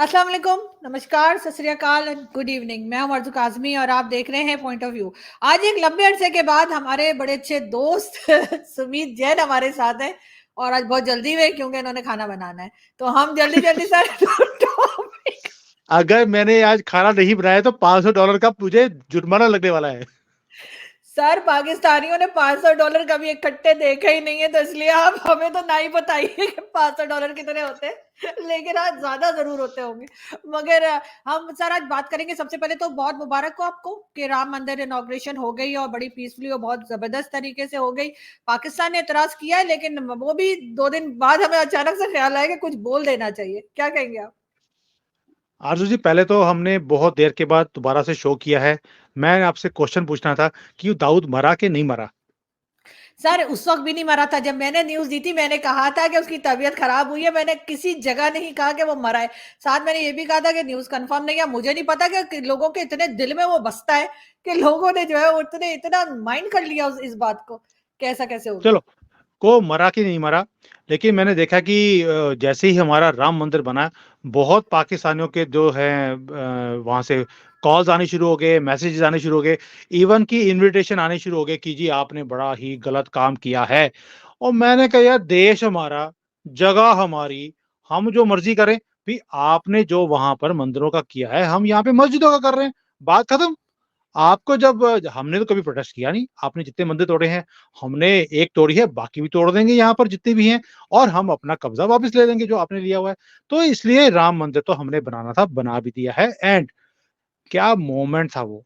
अस्सलाम वालेकुम, नमस्कार, सत श्री अकाल एंड गुड इवनिंग। मैं हूं मर्जुक आजमी और आप देख रहे हैं पॉइंट ऑफ व्यू। आज एक लंबे अरसे के बाद हमारे बड़े अच्छे दोस्त सुमीत जैन हमारे साथ हैं और आज बहुत जल्दी में क्योंकि इन्होंने खाना बनाना है। तो हम जल्दी जल्दी सर टॉपिक। अगर मैंने आज खाना नहीं बनाया तो $500 का मुझे जुर्माना लगने वाला है। सर पाकिस्तानियों ने $500 कभी इकट्ठे देखा ही नहीं है, तो इसलिए आप हमें तो ना ही बताइए कि $500 कितने होते हैं, लेकिन आज ज्यादा जरूर होते होंगे। मगर हम सर आज बात करेंगे। सबसे पहले तो बहुत मुबारक हो आपको कि राम मंदिर इनॉग्रेशन हो गई और बड़ी पीसफुली और बहुत जबरदस्त तरीके से हो गई। पाकिस्तान ने एतराज किया है, लेकिन वो भी 2 दिन बाद हमें अचानक से ख्याल आया कि कुछ बोल देना चाहिए। क्या कहेंगे आप? आरज़ू जी, पहले तो हमने बहुत देर के बाद दोबारा से शो किया है। मैं आपसे क्वेश्चन पूछना था कि दाऊद मरा कि नहीं मरा? सर उस वक्त भी नहीं मरा था जब मैंने न्यूज दी थी। मैंने कहा था कि उसकी तबीयत खराब हुई है। मैंने किसी जगह नहीं कहा कि वो मरा है। साथ मैंने ये भी कहा था कि न्यूज कंफर्म नहीं है। मुझे नहीं पता कि लोगों के इतने दिल में वो बसता है कि लोगों ने जो है उतने इतना माइंड कर लिया इस बात को। कैसा कैसे हो गया? चलो, को मरा कि नहीं मरा, लेकिन मैंने देखा कि जैसे ही हमारा राम मंदिर बना, बहुत पाकिस्तानियों के जो हैं वहाँ से कॉल्स आने शुरू हो गए, मैसेजेस आने शुरू हो गए, इवन कि इन्विटेशन आने शुरू हो गए कि जी आपने बड़ा ही गलत काम किया है। और मैंने कहा यार देश हमारा, जगह हमारी, हम जो मर्ज़ी करें, भई आपने जो वहाँ पर मंदिरों का किया है, हम यहाँ पे मस्जिदों का कर रहे हैं, बात खत्म। आपको जब हमने तो कभी प्रोटेस्ट किया नहीं, आपने जितने मंदिर तोड़े हैं, हमने एक तोड़ी है, बाकी भी तोड़ देंगे यहाँ पर जितने भी हैं और हम अपना कब्ज़ा वापस ले लेंगे जो आपने लिया हुआ है। तो इसलिए राम मंदिर तो हमने बनाना था, बना भी दिया है एंड क्या मोमेंट था वो।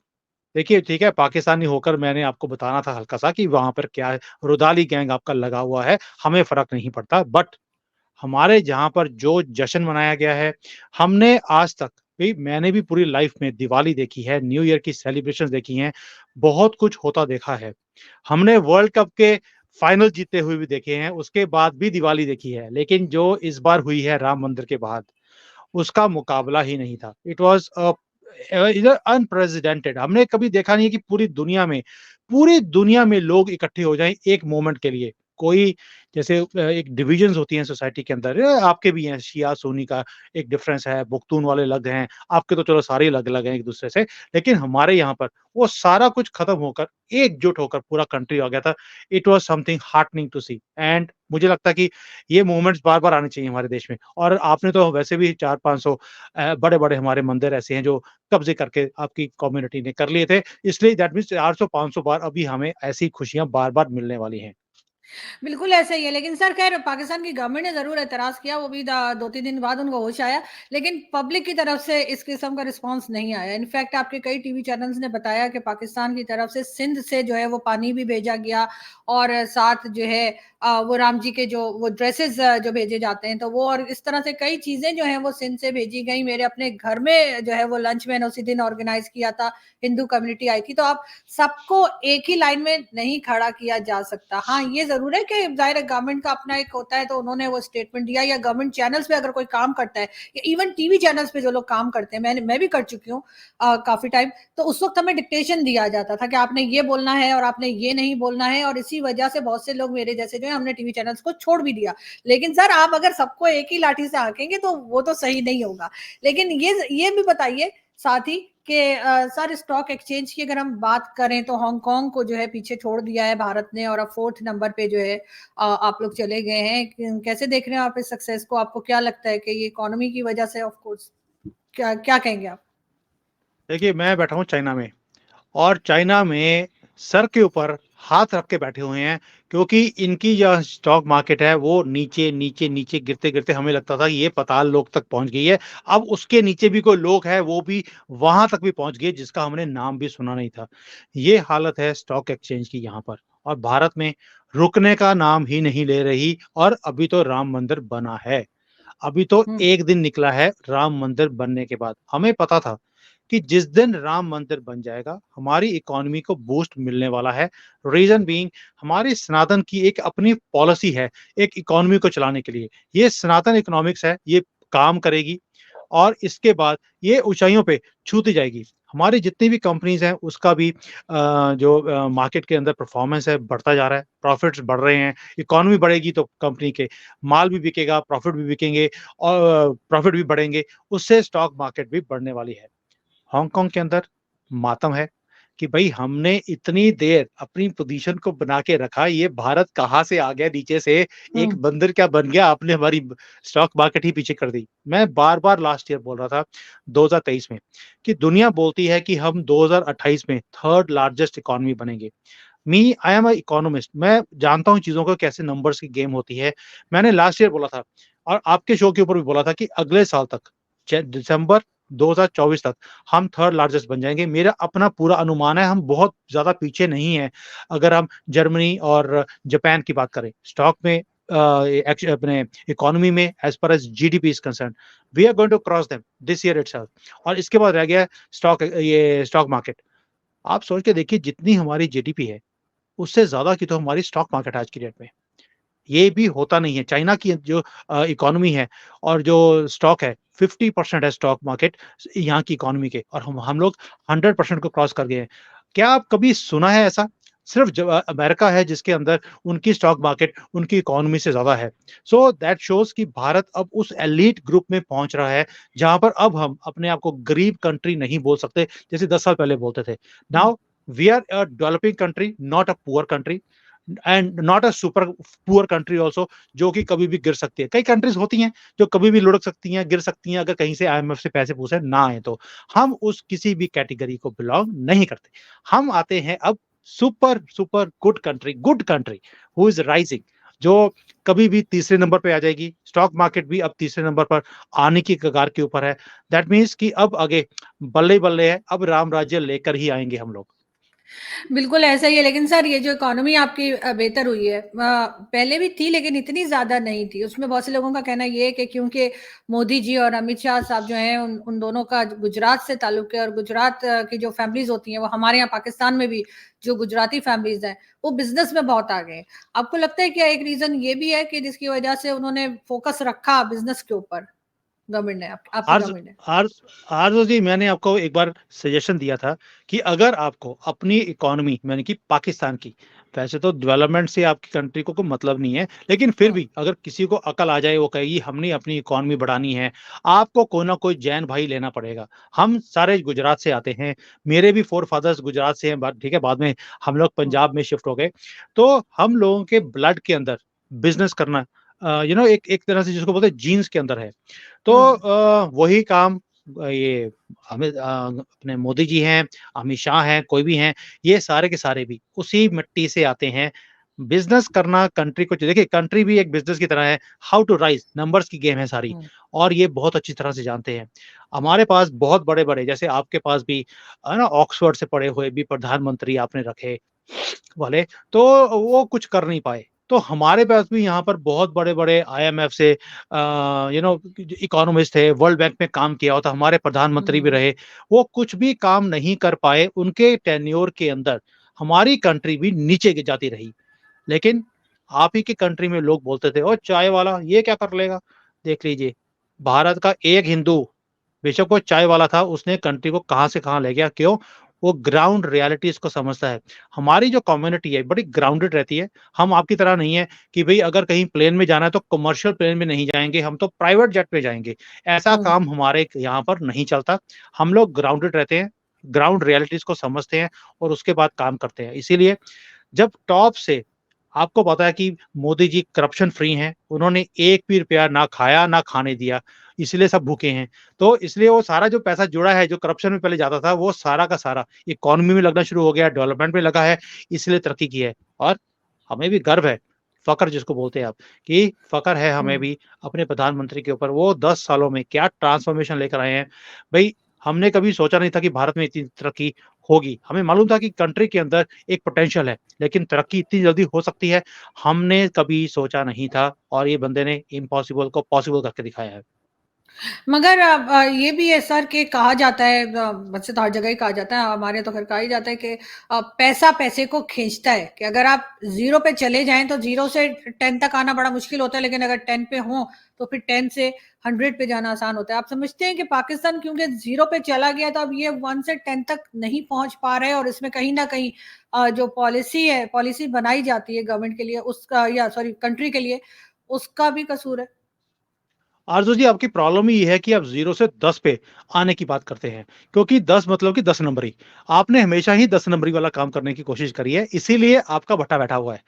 देखिए, ठीक है, पाकिस्तानी होकर मैंने आपको बताना था हल्का-सा कि वहाँ पर क्या है, रुदाली गैंग आपका लगा हुआ है, हमें फ़र्क नहीं पड़ता बट हमारे जहाँ पर जो जश्न मनाया गया है, हमने आज तक भी मैंने भी पूरी लाइफ़ में दिवाली देखी है, न्यू ईयर की सेलिब्रेशंस देखी हैं, बहुत कुछ होता देखा है। हमने वर्ल्ड कप के फाइनल जीते हुए भी देखे हैं, उसके बाद भी दिवाली देखी है, लेकिन जो इस बार हुई है राम मंदिर के बाद, उसका मुकाबला ही नहीं था। इट वाज़ इधर अनप्रेसिडेंटेड हमने कभी देखा नहीं है कि पूरी दुनिया में लोग इकट्ठे हो जाएँ एक मोमेंट के लिए। कोई जैसे एक डिविजन्स होती हैं सोसाइटी के अंदर आपके भी हैं शिया सुन्नी का एक डिफरेंस है, पुख्तून वाले अलग हैं, आपके तो चलो सारे अलग-अलग हैं एक-दूसरे से। लेकिन हमारे यहाँ पर वो सारा कुछ खत्म होकर, एकजुट होकर पूरा कंट्री आ गया था। It was something heartening to see and मुझे लगता है कि ये मोमेंट्स बार-बार आने चाहिए हमारे देश में। और आपने तो वैसे भी 400-500 बड़े-बड़े हमारे मंदिर ऐसे हैं जो कब्ज़े करके आपकी कम्युनिटी ने कर लिए थे। इसलिए दैट मीन्स 400-500 बार अभी हमें ऐसी खुशियाँ बार-बार मिलने वाली हैं। बिल्कुल ऐसा ही है, लेकिन सर खैर पाकिस्तान की गवर्नमेंट ने ज़रूर एतराज़ किया, वो भी द 2-3 दिन बाद उनको होश आया, लेकिन पब्लिक की तरफ से इस किस्म का रिस्पॉन्स नहीं आया। इनफैक्ट आपके कई टीवी चैनल्स ने बताया कि पाकिस्तान की तरफ से सिंध से जो है वो पानी भी भेजा गया और साथ जो है वो राम जी के जो वो ड्रेसेस जो भेजे जाते हैं, तो वो और इस तरह से कई चीज़ें जो हैं वो सिंध से भेजी गई। मेरे अपने घर में जो है वो लंच मैंने उसी दिन ऑर्गेनाइज़ किया था, हिंदू कम्युनिटी आई थी, तो आप सबको एक ही लाइन में नहीं खड़ा किया जा सकता। हाँ, ये ज़रूर है कि ज़ाहिर है गवर्नमेंट का अपना एक होता है, तो उन्होंने वो स्टेटमेंट दिया या गवर्नमेंट चैनल्स पे अगर कोई काम करता है या इवन टीवी चैनल्स पे जो लोग काम करते हैं, मैं भी कर चुकी हूँ काफ़ी टाइम, तो उस वक़्त हमें डिक्टेशन दिया जाता था कि आपने ये बोलना है और आपने ये नहीं बोलना है और इसी वजह से बहुत से लोग मेरे जैसे जो है हमने टीवी चैनल्स को छोड़ भी दिया। लेकिन सर आप अगर सबको एक ही लाठी से हाँकेंगे तो वो तो सही नहीं होगा। लेकिन ये भी बताइए साथ ही कि सर स्टॉक एक्सचेंज की अगर हम बात करें तो हांगकांग को जो है पीछे छोड़ दिया है भारत ने और अब 4th नंबर पे जो है आप लोग चले गए हैं। कैसे देख रहे हैं आप इस सक्सेस को? आपको क्या लगता है कि ये इकोनॉमी की वजह से ऑफ कोर्स क्या क्या कहेंगे आप? देखिए, मैं बैठा हूँ चाइना में और चाइना में सर के ऊपर हाथ रख के बैठे हुए हैं क्योंकि इनकी जो स्टॉक मार्केट है वो नीचे, नीचे, नीचे गिरते-गिरते हमें लगता था ये पाताल लोक तक पहुँच गई है। अब उसके नीचे भी कोई लोग है वो भी वहाँ तक भी पहुँच गए जिसका हमने नाम भी सुना नहीं था। ये हालत है स्टॉक एक्सचेंज की यहाँ पर और भारत में रुकने का नाम ही नहीं ले रही और अभी तो राम मंदिर बना है। अभी तो हुँ। 1 दिन निकला है राम मंदिर बनने के बाद। हमें पता था कि जिस दिन राम मंदिर बन जाएगा, हमारी इकोनॉमी को बूस्ट मिलने वाला है। रीज़न बीइंग हमारी सनातन की एक अपनी पॉलिसी है, एक इकोनॉमी को चलाने के लिए। ये सनातन इकोनॉमिक्स है, ये काम करेगी। और इसके बाद ये ऊँचाइयों पे छूती जाएगी। हमारी जितनी भी कंपनीज़ हैं उसका भी जो मार्केट के अंदर परफ़ॉर्मेंस है बढ़ता जा रहा है, प्रॉफ़िट्स बढ़ रहे हैं, इकॉनमी बढ़ेगी तो कंपनी के माल भी बिकेगा, प्रॉफ़िट भी बिकेंगे और प्रॉफ़िट भी बढ़ेंगे, उससे स्टॉक मार्केट भी बढ़ने वाली है। हांगकांग के अंदर मातम है कि भई हमने इतनी देर अपनी पोज़ीशन को बना के रखा, ये भारत कहाँ से आ गया नीचे से, एक हुँ। बंदर क्या बन गया, आपने हमारी ब स्टॉक मार्केट ही पीछे कर दी। मैं बार-बार लास्ट ईयर बोल रहा था 2023 में कि दुनिया बोलती है कि हम 2028 में थर्ड लार्जेस्ट इकॉनमी बनेंगे। आई एम अ इकोनॉमिस्ट, मैं जानता हूँ चीज़ों को कैसे नंबर्स की गेम होती है। मैंने लास्ट ईयर बोला था और आपके शो के ऊपर भी बोला था कि अगले साल तक दिसंबर 2024 तक हम थर्ड लार्जेस्ट बन जाएँगे। मेरा अपना पूरा अनुमान है, हम बहुत ज़्यादा पीछे नहीं हैं, अगर हम जर्मनी और जापान की बात करें। स्टॉक में अपने इकोनॉमी में as far as GDP is concerned, we are going to cross them this year itself और इसके बाद रह गया स्टॉक मार्केट। आप सोच के देखिए जितनी हमारी जीडीपी है, उससे ज़्यादा की तो हमारी स्टॉक मार्केट है आज की डेट में। ये भी होता नहीं है। चाइना की जो इकोनॉमी है और जो स्टॉक है, 50% है स्टॉक मार्केट यहाँ की इकोनॉमी के और हम लोग 100% को क्रॉस कर गए हैं। क्या आप कभी सुना है ऐसा? सिर्फ़ अमेरिका है जिसके अंदर उनकी स्टॉक मार्केट उनकी इकोनॉमी से ज़्यादा है। सो दैट शोज़ कि भारत अब उस एलीट ग्रुप में पहुँच रहा है, जहाँ पर अब हम अपने आप को गरीब कंट्री नहीं बोल सकते, जैसे 10 साल पहले बोलते थे। हुँ। Now we are a developing country, not a poor country. And not a super poor country also जो कि कभी भी गिर सकती है। कई कंट्रीज़ होती हैं जो कभी भी लुढ़क सकती हैं, गिर सकती हैं अगर कहीं से आईएमएफ से पैसे पूसे ना आए तो। हम उस किसी भी कैटेगरी को बिलॉन्ग नहीं करते। हम आते हैं अब super super good country who is rising जो कभी भी तीसरे नंबर पे आ जाएगी। स्टॉक मार्केट भी अब तीसरे नंबर पर आने की कगार के ऊपर है। दैट मीन्स कि अब आगे बल्ले-बल्ले है, अब राम राज्य लेकर ही आएँगे हम लोग। बिल्कुल ऐसा ही है, लेकिन सर ये जो इकोनॉमी आपकी बेहतर हुई है पहले भी थी लेकिन इतनी ज़्यादा नहीं थी। उसमें बहुत से लोगों का कहना ये है कि क्योंकि मोदी जी और अमित शाह साहब जो हैं उन उन दोनों का गुजरात से ताल्लुक है और गुजरात की जो फैमिलीज़ होती हैं वो हमारे यहाँ पाकिस्तान में भी जो गुजराती फैमिलीज़ हैं, वो बिज़नेस में बहुत आगे हैं। आपको लगता है क्या एक रीज़न ये भी है कि जिसकी वजह से उन्होंने फ़ोकस रखा बिज़नेस के ऊपर गवर्नमेंट ने आपकी आर्ज़ गवर्नमेंट ने? आर्ज़ आर्ज़ जी मैंने आपको एक बार सजेशन दिया था कि अगर आपको अपनी इकोनॉमी यानी कि पाकिस्तान की वैसे तो डेवलपमेंट से आपकी कंट्री को कोई मतलब नहीं है, लेकिन फिर हुँ, भी अगर किसी को अकल आ जाए वो कहेगी हमने अपनी इकोनॉमी बढ़ानी है, आपको कोई ना कोई जैन भाई लेना पड़ेगा। हम सारे गुजरात से आते हैं, मेरे भी फ़ोर-फादर्स गुजरात से हैं ठीक है, बाद में हम लोग हुँ, पंजाब में शिफ्ट हो गए। तो हम लोगों के ब्लड के अंदर बिज़नेस करना एक एक तरह से जिसको बोलते हैं जीन्स के अंदर है। तो हुँ, वही काम ये अपने मोदी जी हैं, अमित शाह हैं, कोई भी हैं, ये सारे के सारे भी उसी मिट्टी से आते हैं। बिज़नेस करना कंट्री को देखिए कंट्री भी एक बिज़नेस की तरह है, हाउ टू राइज़ नंबर्स की गेम है सारी हुँ, और ये बहुत अच्छी तरह से जानते हैं। हमारे पास बहुत बड़े-बड़े जैसे आपके पास भी है ना ऑक्सफोर्ड से पढ़े हुए भी प्रधानमंत्री आपने रखे वाले, तो वो कुछ कर नहीं पाए। तो हमारे पास भी यहाँ पर बहुत बड़े-बड़े आईएमएफ से इकोनॉमिस्ट थे, वर्ल्ड बैंक में काम किया होता, हमारे हुँ, प्रधानमंत्री भी हुँ, रहे। वो कुछ भी काम नहीं कर पाए, उनके टेन्योर के अंदर हमारी कंट्री भी नीचे ग जाती रही। लेकिन आप ही की कंट्री में लोग बोलते थे, "ओह! चाय वाला, ये क्या कर लेगा?" देख लीजिए, भारत का एक हिंदू, बेशक वो चाय वाला था, उसने कंट्री को कहाँ से कहाँ ले गया। क्यों? वो ग्राउंड रियलिटीज़ को समझता है। हमारी जो कम्युनिटी है, बड़ी ग्राउंडेड रहती है। हम आपकी तरह नहीं है कि भई अगर कहीं प्लेन में जाना है, तो कमर्शियल प्लेन में नहीं जाएँगे, हम तो प्राइवेट जेट में जाएँगे। ऐसा हुँ, काम हमारे यहाँ पर नहीं चलता। हम लोग ग्राउंडेड रहते हैं, ग्राउंड रियलिटीज़ को समझते हैं और उसके बाद काम करते हैं। इसीलिए जब टॉप से आपको पता है कि मोदी जी करप्शन फ्री हैं, उन्होंने एक भी रुपया ना खाया, ना खाने दिया, इसलिए सब भूखे हैं। तो इसलिए वो सारा जो पैसा जुड़ा है, जो करप्शन में पहले जाता था, वो सारा का सारा इकोनॉमी में लगना शुरू हो गया, डेवलपमेंट में लगा है, इसलिए तरक्की की है। और हमें भी गर्व है, फ़क्र जिसको बोलते हैं आप, कि फ़क्र है हमें हुँ। भी अपने प्रधानमंत्री के ऊपर। वो 10 सालों में क्या ट्रांसफ़ॉर्मेशन लेकर आए हैं। भई, हमने कभी सोचा नहीं था कि भारत में इतनी तरक्की होगी। हमें मालूम था कि कंट्री के अंदर एक पोटेंशियल है, लेकिन तरक्की इतनी जल्दी हो सकती है, हमने कभी सोचा नहीं था और ये बंदे ने इम्पॉसिबल को पॉसिबल करके दिखाया है। मगर ये भी है सर कि कहा जाता है, वैसे तो हर जगह ही कहा जाता है, हमारे तो खैर कहा ही जाता है कि पैसा पैसे को खींचता है, कि अगर आप जीरो पे चले जाएं तो जीरो से 10 तक आना बड़ा मुश्किल होता है, लेकिन अगर 10 पे हो तो फिर 10 से 100 पे जाना आसान होता है। आप समझते हैं कि पाकिस्तान क्योंकि जीरो पे चला गया तो अब ये 1 से 10 तक नहीं पहुंच पा रहे, और इसमें कहीं ना कहीं जो पॉलिसी बनाई जाती है गवर्नमेंट के लिए उसका, या सॉरी कंट्री के लिए, उसका भी कसूर है। आरज़ू जी, आपकी प्रॉब्लम ही ये है कि आप 0 से 10 पे आने की बात करते हैं, क्योंकि 10 मतलब कि 10 नंबरी। आपने हमेशा ही 10 नंबरी वाला काम करने की कोशिश करी है, इसीलिए आपका भट्टा बैठा हुआ है।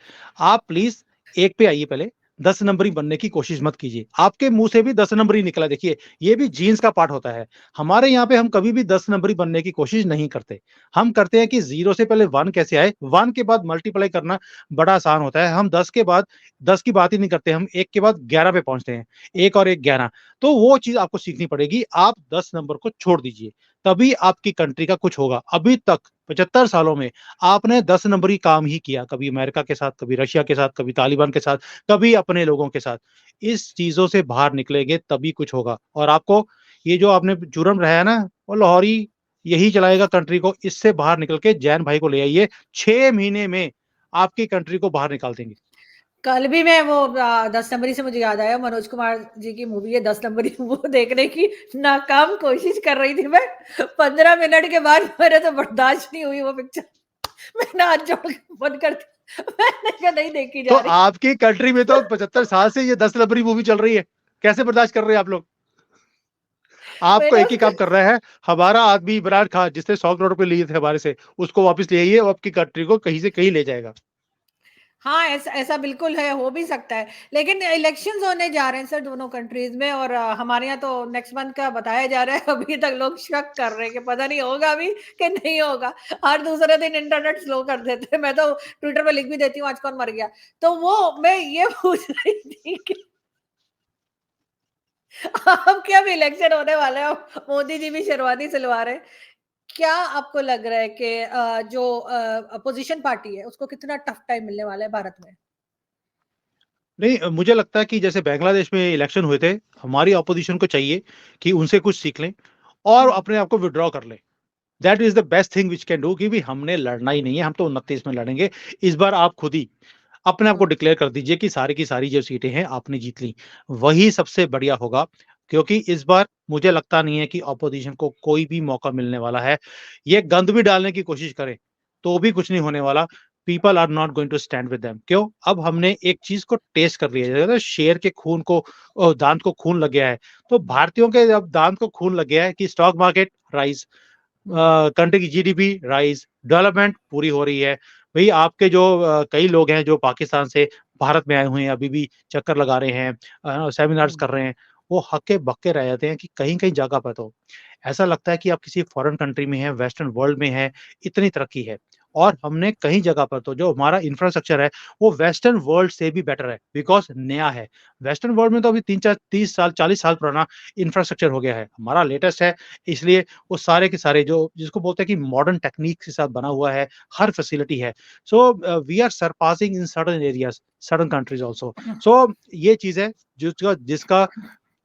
आप प्लीज़ 1 पे आइए पहले, 10 नंबरी बनने की कोशिश मत कीजिए। आपके मुँह से भी 10 नंबरी निकला, देखिए, ये भी जीन्स का पार्ट होता है। हमारे यहाँ पे हम कभी भी 10 नंबरी बनने की कोशिश नहीं करते। हम करते हैं कि 0 से पहले 1 कैसे आए, 1 के बाद मल्टीप्लाई करना बड़ा आसान होता है। हम 10 के बाद 10 की बात ही नहीं करते, हम 1 के बाद 11 पे पहुँचते हैं। 1 और 1 11, तो वो चीज़ आपको सीखनी पड़ेगी। आप 10 नंबर को छोड़ दीजिए, तभी आपकी कंट्री का कुछ होगा। अभी तक 75 सालों में आपने 10 नंबरी काम ही किया, कभी अमेरिका के साथ, कभी रशिया के साथ, कभी तालिबान के साथ, कभी अपने लोगों के साथ। इस चीज़ों से बाहर निकलेंगे तभी कुछ होगा, और आपको ये जो आपने जुर्म रहा है ना, वो लाहौरी यही चलाएगा कंट्री को। इससे बाहर निकल के जैन भाई को ले आइए, 6 महीने में आपकी कंट्री को बाहर निकाल देंगे। कल भी मैं वो 10 नंबरी से मुझे याद आया, मनोज कुमार जी की मूवी है 10 नंबरी, वो देखने की नाकाम कोशिश कर रही थी मैं। 15 मिनट के बाद मेरे तो बर्दाश्त नहीं हुई वो पिक्चर। मैंने हाथ जोड़ के बंद कर दी। मैंने कहा नहीं देखी तो जा रही। आपकी कंट्री में तो 75 साल से ये 10 नंबरी मूवी चल रही है। कैसे बर्दाश्त कर रहे हैं आप लोग? आपको मैंने एक ही उसको काम करना है, हमारा आदमी इमरान खान जिसने 100 करोड़ रुपए लिए थे हमारे से, उसको वापस ले आइए, वो आपकी कंट्री को कहीं से कहीं ले जाएगा। हाँ, ऐसा ऐसा बिल्कुल है, हो भी सकता है। लेकिन इलेक्शंस होने जा रहे हैं सर दोनों कंट्रीज़ में, और हमारे यहाँ तो नेक्स्ट मंथ का बताया जा रहा है। अभी तक लोग शक कर रहे हैं कि पता नहीं होगा भी कि नहीं होगा। हर दूसरे दिन इंटरनेट स्लो कर देते हैं। मैं तो ट्विटर पे लिख भी देती हूँ आज कौन मर गया। तो वो मैं ये पूछ रही थी कि आपके अब इलेक्शन होने वाले हैं, अब मोदी जी भी शेरवानी सिलवा रहे हैं। क्या आपको लग रहा है कि जो अपोज़िशन पार्टी है उसको कितना टफ टाइम मिलने वाला है भारत में? नहीं, मुझे लगता है कि जैसे बांग्लादेश में इलेक्शन हुए थे, हमारी ऑपोजिशन को चाहिए कि उनसे कुछ सीख लें और हुँ। अपने आप को विथड्रॉ कर लें। That is the best thing which can do, कि भई हमने लड़ना ही नहीं है, हम तो 29 में लड़ेंगे। इस बार आप खुद ही अपने आप को हुँ। डिक्लेयर कर दीजिए कि सारी की सारी जो सीटें हैं आपने जीत ली। वही सबसे बढ़िया होगा, क्योंकि इस बार मुझे लगता नहीं है कि ऑपोजिशन को कोई भी मौका मिलने वाला है। ये गंद भी डालने की कोशिश करें, तो भी कुछ नहीं होने वाला। People are not going to stand with them. क्यों? अब हमने एक चीज़ को टेस्ट कर लिया है, कहते हैं शेर के खून को दाँत को खून लग गया है। तो भारतीयों के अब दाँत को खून लग गया है कि स्टॉक मार्केट राइज़, हुँ। कंट्री की जीडीपी राइज़, डेवलपमेंट पूरी हो रही है। भई आपके जो कई लोग हैं जो पाकिस्तान से भारत में आए हुए हैं, अभी भी चक्कर लगा रहे हैं, सेमिनार्स हुँ। कर रहे हैं, वो हक्के-बक्के रह जाते हैं कि कहीं-कहीं जगह पर तो ऐसा लगता है कि आप किसी फॉरेन कंट्री में हैं, वेस्टर्न वर्ल्ड में हैं, इतनी तरक्की है। और हमने कई जगह पर तो जो हमारा इंफ्रास्ट्रक्चर है, वो वेस्टर्न वर्ल्ड से भी बेटर है, बिकॉज़ नया है। वेस्टर्न वर्ल्ड में तो अभी 3-4 30 साल, 40 साल पुराना इंफ्रास्ट्रक्चर हो गया है। हमारा लेटेस्ट है, इसलिए वो सारे के सारे जो जिसको बोलते हैं कि मॉडर्न टेक्नीक्स के साथ बना हुआ है, हर फैसिलिटी है। So we are surpassing in certain areas, certain countries also. So ये चीज़ है जिसका जिसका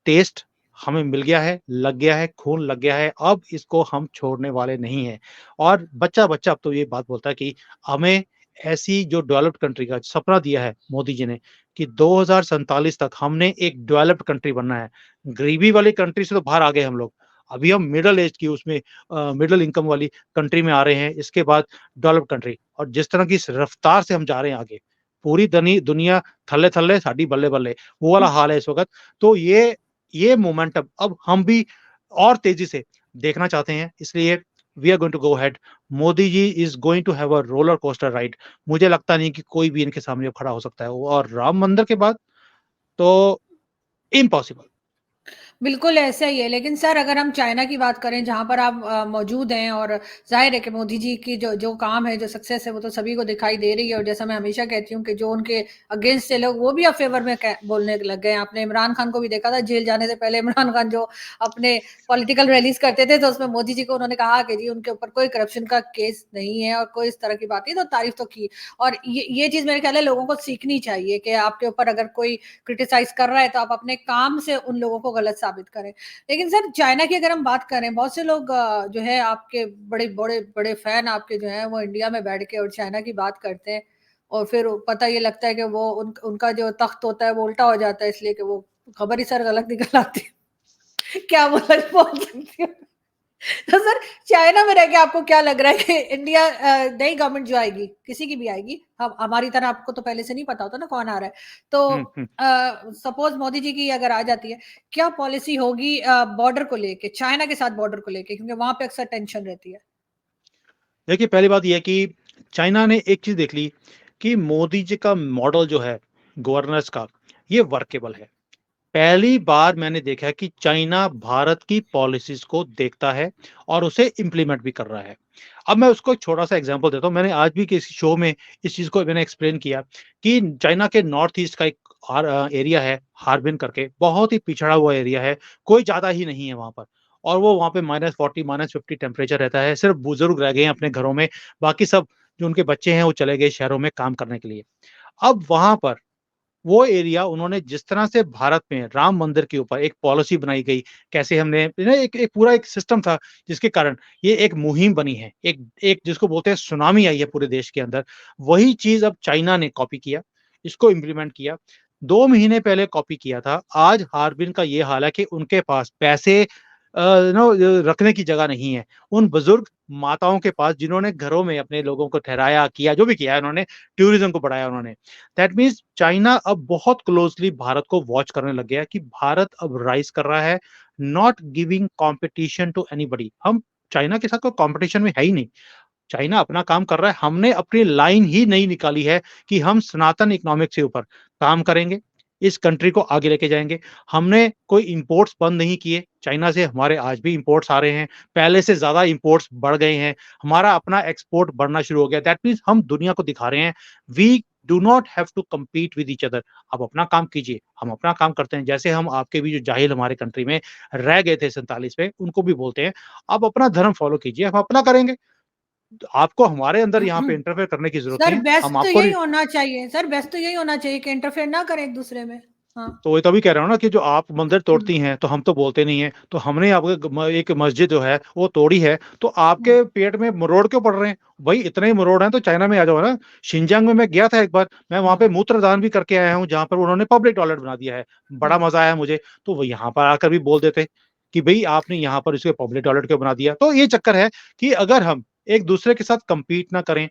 टेस्ट हमें मिल गया है, लग गया है, खून लग गया है, अब इसको हम छोड़ने वाले नहीं हैं। और बच्चा-बच्चा अब तो ये बात बोलता है कि हमें ऐसी जो डेवलप्ड कंट्री का सपना दिया है मोदी जी ने कि 2047 तक हमने एक डेवलप्ड कंट्री बनना है। गरीबी वाली कंट्री से तो बाहर आ गए हम लोग। अभी हम मिडल ऐज की उसमें मिडल इनकम वाली कंट्री में आ रहे हैं, इसके बाद डेवलप्ड कंट्री, और जिस तरह की इस रफ्तार से हम जा रहे हैं आगे, पूरी दुनिया थल्ले-थल्ले साडी बल्ले-बल्ले, वो वाला हाल है इस वक़्त। तो ये मोमेंटम अब हम भी और तेज़ी से देखना चाहते हैं, इसलिए we are going to go ahead. Modi ji is going to have a roller coaster ride. मुझे लगता नहीं कि कोई भी इनके सामने अब खड़ा हो सकता है, और राम मंदिर के बाद तो इम्पॉसिबल। बिल्कुल ऐसा ही है, लेकिन सर अगर हम चाइना की बात करें जहाँ पर आप मौजूद हैं, और ज़ाहिर है कि मोदी जी की जो जो काम है, जो सक्सेस है, वो तो सभी को दिखाई दे रही है, और जैसा मैं हमेशा कहती हूँ कि जो उनके अगेंस्ट है लोग, वो भी अब फ़ेवर में क बोलने लग गए हैं। आपने इमरान खान को भी देखा था, जेल जाने से पहले इमरान खान जो अपने पॉलिटिकल रैलीज़ करते थे, तो उसमें मोदी जी को उन्होंने कहा कि जी उनके ऊपर कोई करप्शन का केस नहीं है और कोई इस तरह की बात नहीं, तो तारीफ़ तो की। और ये चीज़ मेरे ख्याल है लोगों को सीखनी चाहिए कि आपके ऊपर अगर कोई क्रिटिसाइज़ कर रहा है, तो आप अपने काम से उन लोगों को गलत साबित करें। लेकिन सर चाइना की अगर हम बात करें, बहुत से लोग जो है आपके बड़े फैन आपके जो हैं वो इंडिया में बैठ के और चाइना की बात करते हैं और फिर पता ये लगता है कि वो उनका जो तख्त होता है वो उल्टा हो जाता है इसलिए कि वो खबर ही सर गलत निकल आती है। क्या बोल सकती हूँ? तो सर चाइना में रह के आपको क्या लग रहा है कि इंडिया नई गवर्नमेंट जो आएगी, किसी की भी आएगी, हम हमारी तरह आपको तो पहले से नहीं पता होता ना कौन आ रहा है। हुँ, तो हुँ। सपोज़ मोदी जी की अगर आ जाती है, क्या पॉलिसी होगी बॉर्डर को लेके, चाइना के साथ बॉर्डर को लेके? क्योंकि वहाँ पे अक्सर टेंशन रहती है। देखिए, पहली बात ये है कि चाइना ने एक चीज़ देख ली कि मोदी जी का मॉडल जो है गवर्नेंस का, ये वर्केबल है। पहली बार मैंने देखा है कि चाइना भारत की पॉलिसीज़ को देखता है और उसे इम्प्लीमेंट भी कर रहा है। अब मैं उसको एक छोटा-सा एग्ज़ाम्पल देता हूँ। मैंने आज भी किसी शो में इस चीज़ को मैंने एक्सप्लेन किया कि चाइना के नॉर्थ ईस्ट का एक एरिया है, हार्बिन करके, बहुत ही पिछड़ा हुआ एरिया है, कोई ज़्यादा ही नहीं है वहाँ पर और वो वहाँ पे -40, -50 टेम्परेचर रहता है, सिर्फ़ बुज़ुर्ग रह गए हैं अपने घरों में, बाकी सब जो उनके बच्चे हैं, वो चले गए शहरों में काम करने के लिए। अब वहाँ पर वो एरिया उन्होंने जिस तरह से भारत में राम मंदिर के ऊपर एक पॉलिसी बनाई गई, कैसे हमने एक एक पूरा एक सिस्टम था जिसके कारण ये एक मुहिम बनी है। एक एक जिसको बोलते हैं सुनामी आई है पूरे देश के अंदर। वही चीज़ अब चाइना ने कॉपी किया, इसको इम्प्लीमेंट किया। 2 महीने पहले कॉपी किया था, आज हार्बिन का ये हाल है कि उनके पास पैसे रखने की जगह नहीं है। उन बुजुर्ग माताओं के पास जिन्होंने घरों में अपने लोगों को ठहराया, किया जो भी किया है उन्होंने, टूरिज़्म को बढ़ाया उन्होंने। दैट मीन्स चाइना अब बहुत क्लोज़ली भारत को वॉच करने लग गया है कि भारत अब राइज़ कर रहा है, not giving competition to anybody. हम चाइना के साथ कोई कॉम्पिटिशन में है ही नहीं। चाइना अपना काम कर रहा है, हमने अपनी लाइन ही नहीं निकाली है कि हम सनातन इकोनॉमिक्स के ऊपर काम करेंगे, इस कंट्री को आगे लेके जाएँगे। हमने कोई इम्पोर्ट्स बंद नहीं किए, चाइना से हमारे आज भी इम्पोर्ट्स आ रहे हैं, पहले से ज़्यादा इम्पोर्ट्स बढ़ गए हैं, हमारा अपना एक्सपोर्ट बढ़ना शुरू हो गया। दैट मीन्स हम दुनिया को दिखा रहे हैं, we do not have to compete with each other. आप अपना काम कीजिए, हम अपना काम करते हैं। जैसे हम आपके भी जो जाहिल हमारे कंट्री में रह गए थे 47 में, उनको भी बोलते हैं, आप अपना धर्म फ़ॉलो कीजिए, हम अपना करेंगे। आपको हमारे अंदर यहाँ पे इंटरफेयर करने की ज़रूरत सर नहीं है। बेस्ट हम तो आपको यही रि होना चाहिए सर, बेस्ट तो यही होना चाहिए कि इंटरफेयर ना करें एक-दूसरे में। हाँ। तो वही तभी कह रहा हूँ ना कि जो आप मंदिर हुँ, तोड़ती हैं, तो हम तो बोलते नहीं हैं। तो हमने आपके एक मस्जिद जो है, वो तोड़ी है, तो हुँ, आपके पेट में मरोड़ क्यों पड़ रहे हैं? भई इतने ही मरोड़ हैं तो चाइना में आ जाओ ना। शिनजांग में मैं गया था एक बार, मैं वहाँ पे हुँ, मूत्रदान भी करके आया हूँ, जहाँ पर उन्होंने पब्लिक टॉयलेट बना दिया है। हुँ। बड़ा मज़ा आया मुझे। तो वो यहाँ पर आकर भी बोल देते कि भई आपने यहाँ पर इसको पब्लिक टॉयलेट क्यों बना दिया? तो ये चक्कर है कि अगर हम एक-दूसरे के साथ कम्पीट ना करें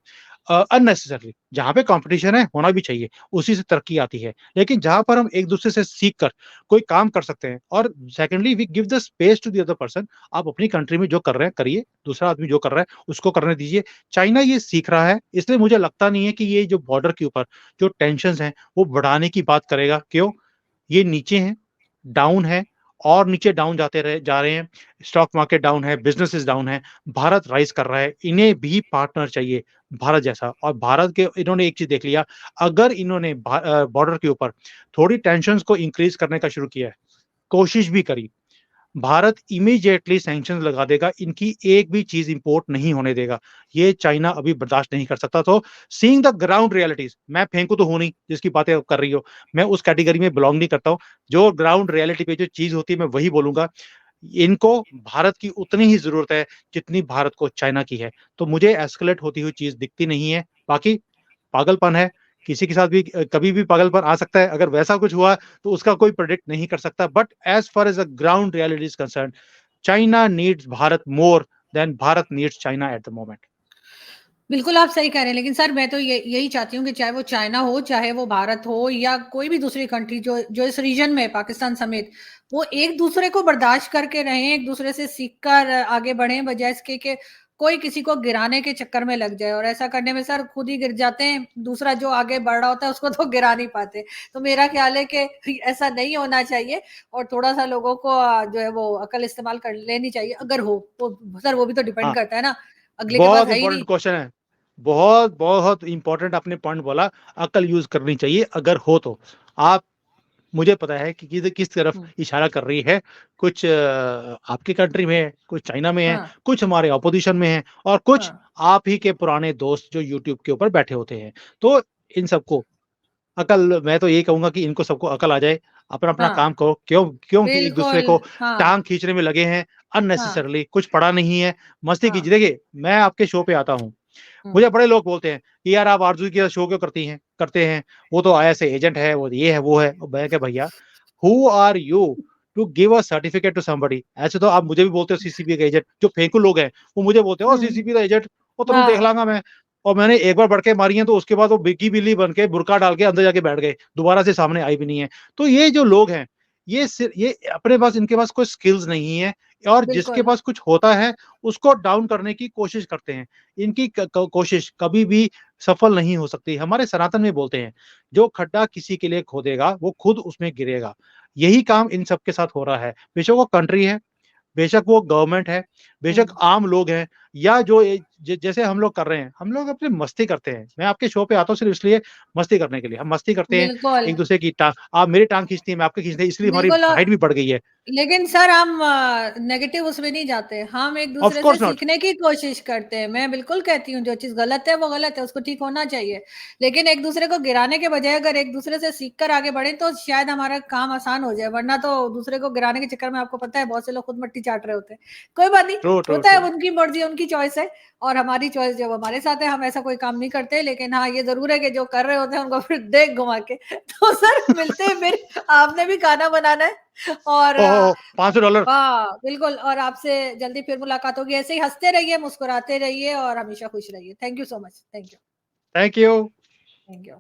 अननेसेसरीली, जहाँ पे कॉम्पिटिशन है, होना भी चाहिए, उसी से तरक्की आती है। लेकिन जहाँ पर हम एक-दूसरे से सीख कर कोई काम कर सकते हैं और secondly we give the space to the other person. आप अपनी कंट्री में जो कर रहे हैं, करिए, दूसरा आदमी जो कर रहा है, उसको करने दीजिए। चाइना ये सीख रहा है, इसलिए मुझे लगता नहीं है कि ये जो बॉर्डर के ऊपर जो टेंशन्स हैं, वो बढ़ाने की बात करेगा। क्यों? ये नीचे हैं, डाउन है और नीचे डाउन जाते रहे जा रहे हैं। स्टॉक मार्केट डाउन है, बिज़नेसेस डाउन है, भारत राइज़ कर रहा है। इन्हें भी पार्टनर चाहिए, भारत जैसा और भारत के इन्होंने एक चीज़ देख लिया, अगर इन्होंने बॉर्डर के ऊपर थोड़ी टेंशन्स को इंक्रीज़ करने का शुरू किया है, कोशिश भी करी, भारत इमीडिएटली सैंक्शंस लगा देगा, इनकी एक भी चीज़ इम्पोर्ट नहीं होने देगा। ये चाइना अभी बर्दाश्त नहीं कर सकता। तो सीइंग द ग्राउंड रियलिटीज़, मैं फेंकू तो हूँ नहीं, जिसकी बातें आप कर रही हो। मैं उस कैटेगरी में बिलॉन्ग नहीं करता हूँ। जो ग्राउंड रियलिटी पे जो चीज़ होती है, मैं वही बोलूँगा। इनको भारत की उतनी ही ज़रूरत है, जितनी भारत को चाइना की है। तो मुझे एस्केलेट होती हुई चीज़ दिखती नहीं है। बाकी पागलपन है, किसी के साथ भी कभी भी पागलपन आ सकता है। अगर वैसा कुछ हुआ, तो उसका कोई प्रेडिक्ट नहीं कर सकता। But as far as the ground reality is concerned, China needs Bharat more than Bharat needs China at the moment. बिल्कुल, आप सही कह रहे हैं, लेकिन सर मैं तो यही चाहती हूँ कि चाहे वो चाइना हो, चाहे वो भारत हो या कोई भी दूसरी कंट्री जो जो इस रीजन में है, पाकिस्तान समेत, वो एक-दूसरे को बर्दाश्त करके रहें, एक-दूसरे से सीख कर आगे बढ़ें, बजाए इसके कि कोई किसी को गिराने के चक्कर में लग जाए और ऐसा करने में सर खुद ही गिर जाते हैं, दूसरा जो आगे बढ़ रहा होता है उसको तो गिरा नहीं पाते। तो मेरा ख़्याल है कि ऐसा नहीं होना चाहिए और थोड़ा-सा लोगों को जो है वो अकल इस्तेमाल कर लेनी चाहिए, अगर हो। तो सर वो भी तो डिपेंड हाँ, करता है ना, अगले के पास बहुत है ही इम्पोर्टेंट नहीं। क्वेश्चन है। बहुत, बहुत इम्पोर्टेंट आपने पॉइंट बोला, अक्ल यूज़ करनी चाहिए अगर हो तो। आप मुझे पता है कि किस तरफ हुँ। इशारा कर रही है। कुछ आपकी कंट्री में है, कुछ चाइना में है, हाँ, कुछ हमारे ऑपोज़िशन में है और कुछ हाँ। आप ही के पुराने दोस्त जो यूट्यूब के ऊपर बैठे होते हैं। तो इन सबको अकल मैं तो यही कहूँगा कि इनको सबको अकल आ जाए। अपना-अपना हाँ, काम करो, क्यों कि एक-दूसरे बिल्कुल, को हाँ, टाँग खींचने में लगे हैं हाँ, अननेसेसरीली, कुछ पड़ा नहीं है, मस्ती हाँ, कीजिए। देखिए, मैं आपके शो पे आता हूँ, हुँ, मुझे बड़े लोग बोलते हैं कि यार आप आरज़ू के शो क्यों करते हैं, वो तो आईएएस एजेंट है, वो ये है, वो है। मैं कहा भैया, who are you to give a certificate to somebody? ऐसे तो आप मुझे भी बोलते हो सीसीबी का एजेंट, जो फेंकू लोग हैं, वो मुझे बोलते हैं, "ओह! हुँ, सीसीबी का एजेंट, वो तुरंत देख हाँ, लाँगा मैं।" और मैंने एक बार बड़के मारी हैं, तो उसके बाद वो बिग्गी बिल्ली बन के बुर्का डाल के अंदर जाके बैठ गए, दोबारा से सामने आई भी नहीं है। तो ये जो लोग हैं, ये अपने पास इनके पास कोई स्किल्स नहीं है और जिसके बिल्कुल, पास कुछ होता है, उसको डाउन करने की कोशिश करते हैं। इनकी क क कोशिश कभी भी सफल नहीं हो सकती। हमारे सनातन में बोलते हैं, जो खड्डा किसी के लिए खोदेगा, वो खुद उसमें गिरेगा। यही काम इन सब के साथ हो रहा है। बेशक वो कंट्री है, बेशक वो गवर्नमेंट है, बेशक हुँ, आम लोग हैं या जो जैसे हम लोग कर रहे हैं, हम लोग अपनी मस्ती करते हैं। मैं आपके शो पे आता हूँ सिर्फ़ इसलिए मस्ती करने के लिए। हम मस्ती करते हैं, बिल्कुल, एक-दूसरे की आप मेरी टाँग खींचती हैं, मैं आपकी खींचते हैं, इसलिए हमारी बिल्कुल हाइट भी बढ़ गई है। लेकिन सर हम नेगेटिव उसमें नहीं जाते। हम ऑफ़ एक-दूसरे से कोर्स नॉट। सीखने की कोशिश करते हैं। मैं बिल्कुल कहती हूँ जो चीज़ गलत है वो गलत है, उसको ठीक होना चाहिए। लेकिन एक-दूसरे को गिराने के बजाय अगर एक-दूसरे से सीख कर आगे बढ़े तो शायद हमारा काम आसान हो जाए, वरना तो दूसरे को गिराने के चक्कर में आपको पता है बहुत से लोग खुद मट्टी चाट रहे होते हैं। कोई बात नहीं, ट्रू, ट्रू, होता है ट्रू। उनकी मर्ज़ी, उनकी चॉइस है और हमारी चॉइस जब हमारे साथ है हम ऐसा कोई काम नहीं करते। लेकिन हाँ, ये ज़रूर है कि जो कर रहे होते हैं उनको फिर देख घुमा के। तो सर मिलते हैं फिर, आपने भी खाना बनाना है और ओह! $500 हाँ, बिल्कुल और आपसे जल्दी फिर मुलाकात होगी। ऐसे ही हँसते रहिए, मुस्कुराते रहिए और हमेशा खुश रहिए। Thank you so much. Thank you. Thank you. Thank you.